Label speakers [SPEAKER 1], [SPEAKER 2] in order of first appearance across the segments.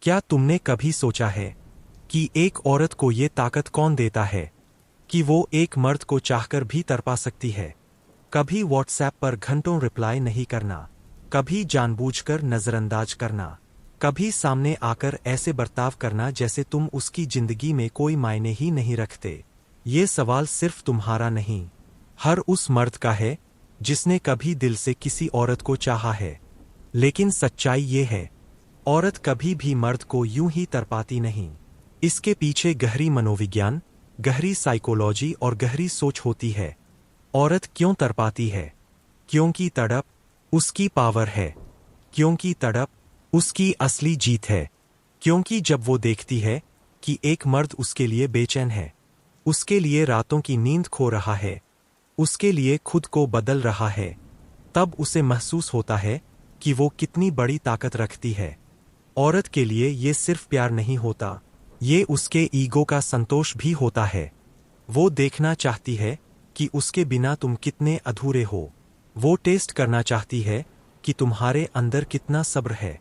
[SPEAKER 1] क्या तुमने कभी सोचा है कि एक औरत को ये ताकत कौन देता है कि वो एक मर्द को चाहकर भी तड़पा सकती है? कभी व्हाट्सएप पर घंटों रिप्लाई नहीं करना, कभी जानबूझकर नजरअंदाज करना, कभी सामने आकर ऐसे बर्ताव करना जैसे तुम उसकी जिंदगी में कोई मायने ही नहीं रखते। ये सवाल सिर्फ तुम्हारा नहीं, हर उस मर्द का है जिसने कभी दिल से किसी औरत को चाहा है। लेकिन सच्चाई ये है, औरत कभी भी मर्द को यूं ही तड़पाती नहीं। इसके पीछे गहरी मनोविज्ञान, गहरी साइकोलॉजी और गहरी सोच होती है। औरत क्यों तड़पाती है? क्योंकि तड़प उसकी पावर है, क्योंकि तड़प उसकी असली जीत है, क्योंकि जब वो देखती है कि एक मर्द उसके लिए बेचैन है, उसके लिए रातों की नींद खो रहा है, उसके लिए खुद को बदल रहा है, तब उसे महसूस होता है कि वो कितनी बड़ी ताकत रखती है। औरत के लिए ये सिर्फ प्यार नहीं होता, ये उसके ईगो का संतोष भी होता है। वो देखना चाहती है कि उसके बिना तुम कितने अधूरे हो। वो टेस्ट करना चाहती है कि तुम्हारे अंदर कितना सब्र है।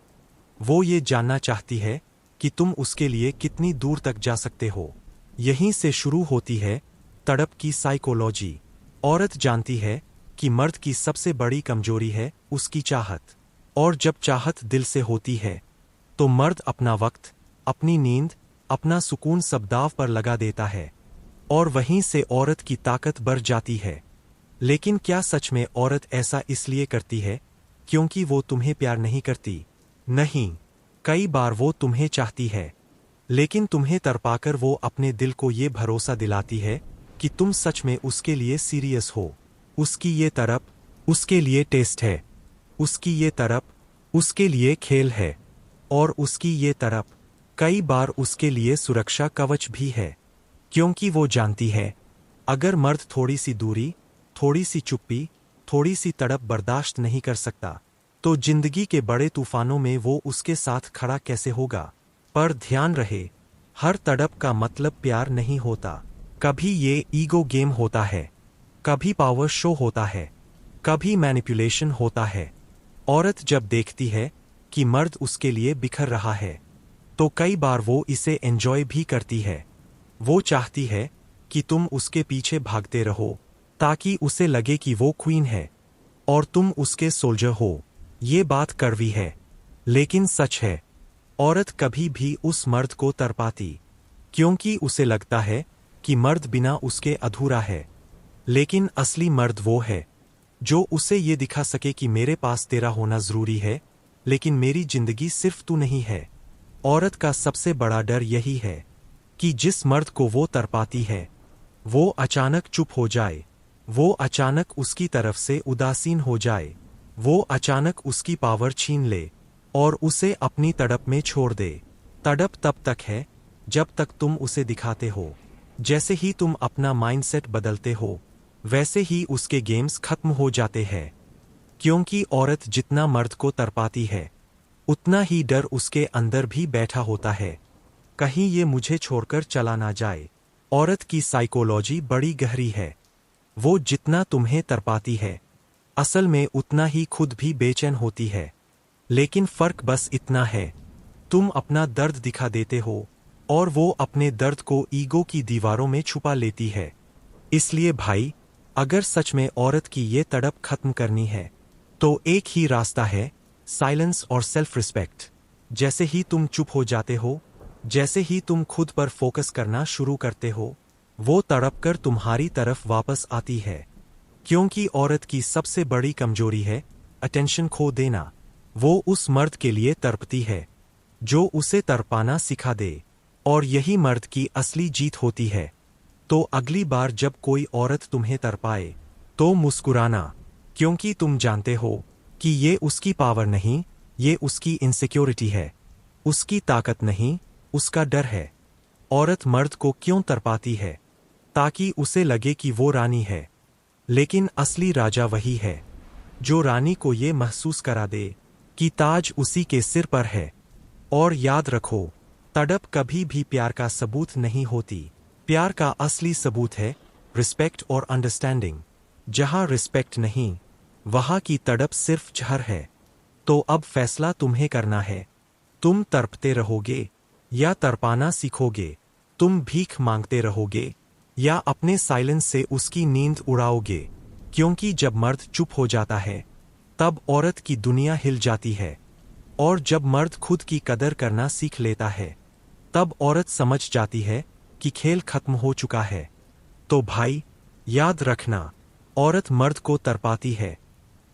[SPEAKER 1] वो ये जानना चाहती है कि तुम उसके लिए कितनी दूर तक जा सकते हो। यहीं से शुरू होती है तड़प की साइकोलॉजी। औरत जानती है कि मर्द की सबसे बड़ी कमजोरी है उसकी चाहत, और जब चाहत दिल से होती है तो मर्द अपना वक्त, अपनी नींद, अपना सुकून सब दांव पर लगा देता है, और वहीं से औरत की ताकत बढ़ जाती है। लेकिन क्या सच में औरत ऐसा इसलिए करती है क्योंकि वो तुम्हें प्यार नहीं करती? नहीं, कई बार वो तुम्हें चाहती है, लेकिन तुम्हें तड़पाकर वो अपने दिल को ये भरोसा दिलाती है कि तुम सच में उसके लिए सीरियस हो। उसकी ये तड़प उसके लिए टेस्ट है, उसकी ये तड़प उसके लिए खेल है, और उसकी ये तड़प कई बार उसके लिए सुरक्षा कवच भी है। क्योंकि वो जानती है, अगर मर्द थोड़ी सी दूरी, थोड़ी सी चुप्पी, थोड़ी सी तड़प बर्दाश्त नहीं कर सकता, तो जिंदगी के बड़े तूफानों में वो उसके साथ खड़ा कैसे होगा? पर ध्यान रहे, हर तड़प का मतलब प्यार नहीं होता। कभी ये ईगो गेम होता है, कभी पावर शो होता है, कभी मैनिपुलेशन होता है। औरत जब देखती है कि मर्द उसके लिए बिखर रहा है, तो कई बार वो इसे एंजॉय भी करती है। वो चाहती है कि तुम उसके पीछे भागते रहो ताकि उसे लगे कि वो क्वीन है और तुम उसके सोल्जर हो। ये बात कड़वी है, लेकिन सच है। औरत कभी भी उस मर्द को तड़पाती क्योंकि उसे लगता है कि मर्द बिना उसके अधूरा है। लेकिन असली मर्द वो है जो उसे ये दिखा सके कि मेरे पास तेरा होना जरूरी है, लेकिन मेरी जिंदगी सिर्फ तू नहीं है। औरत का सबसे बड़ा डर यही है कि जिस मर्द को वो तड़पाती है, वो अचानक चुप हो जाए, वो अचानक उसकी तरफ से उदासीन हो जाए, वो अचानक उसकी पावर छीन ले और उसे अपनी तड़प में छोड़ दे। तड़प तब तक है जब तक तुम उसे दिखाते हो। जैसे ही तुम अपना माइंडसेट बदलते हो, वैसे ही उसके गेम्स खत्म हो जाते हैं। क्योंकि औरत जितना मर्द को तड़पाती है, उतना ही डर उसके अंदर भी बैठा होता है, कहीं ये मुझे छोड़कर चला ना जाए। औरत की साइकोलॉजी बड़ी गहरी है। वो जितना तुम्हें तड़पाती है, असल में उतना ही खुद भी बेचैन होती है। लेकिन फर्क बस इतना है, तुम अपना दर्द दिखा देते हो और वो अपने दर्द को ईगो की दीवारों में छुपा लेती है। इसलिए भाई, अगर सच में औरत की ये तड़प खत्म करनी है, तो एक ही रास्ता है, साइलेंस और सेल्फ रिस्पेक्ट। जैसे ही तुम चुप हो जाते हो, जैसे ही तुम खुद पर फोकस करना शुरू करते हो, वो तड़प कर तुम्हारी तरफ वापस आती है। क्योंकि औरत की सबसे बड़ी कमजोरी है अटेंशन खो देना। वो उस मर्द के लिए तड़पती है जो उसे तड़पाना सिखा दे, और यही मर्द की असली जीत होती है। तो अगली बार जब कोई औरत तुम्हें तड़पाए, तो मुस्कुराना, क्योंकि तुम जानते हो कि ये उसकी पावर नहीं, ये उसकी इनसिक्योरिटी है। उसकी ताकत नहीं, उसका डर है। औरत मर्द को क्यों तड़पाती है? ताकि उसे लगे कि वो रानी है। लेकिन असली राजा वही है जो रानी को ये महसूस करा दे कि ताज उसी के सिर पर है। और याद रखो, तड़प कभी भी प्यार का सबूत नहीं होती। प्यार का असली सबूत है रिस्पेक्ट और अंडरस्टैंडिंग। जहां रिस्पेक्ट नहीं, वहां की तड़प सिर्फ जहर है। तो अब फैसला तुम्हें करना है तुम तड़पते रहोगे या तड़पाना सीखोगे? तुम भीख मांगते रहोगे या अपने साइलेंस से उसकी नींद उड़ाओगे? क्योंकि जब मर्द चुप हो जाता है तब औरत की दुनिया हिल जाती है, और जब मर्द खुद की कदर करना सीख लेता है तब औरत समझ जाती है कि खेल खत्म हो चुका है। तो भाई, याद रखना, औरत मर्द को तड़पाती है,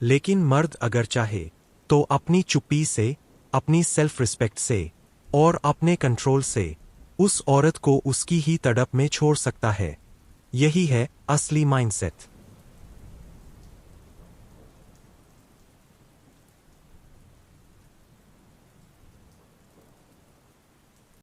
[SPEAKER 1] लेकिन मर्द अगर चाहे तो अपनी चुप्पी से, अपनी सेल्फ रिस्पेक्ट से और अपने कंट्रोल से उस औरत को उसकी ही तड़प में छोड़ सकता है। यही है असली माइंडसेट।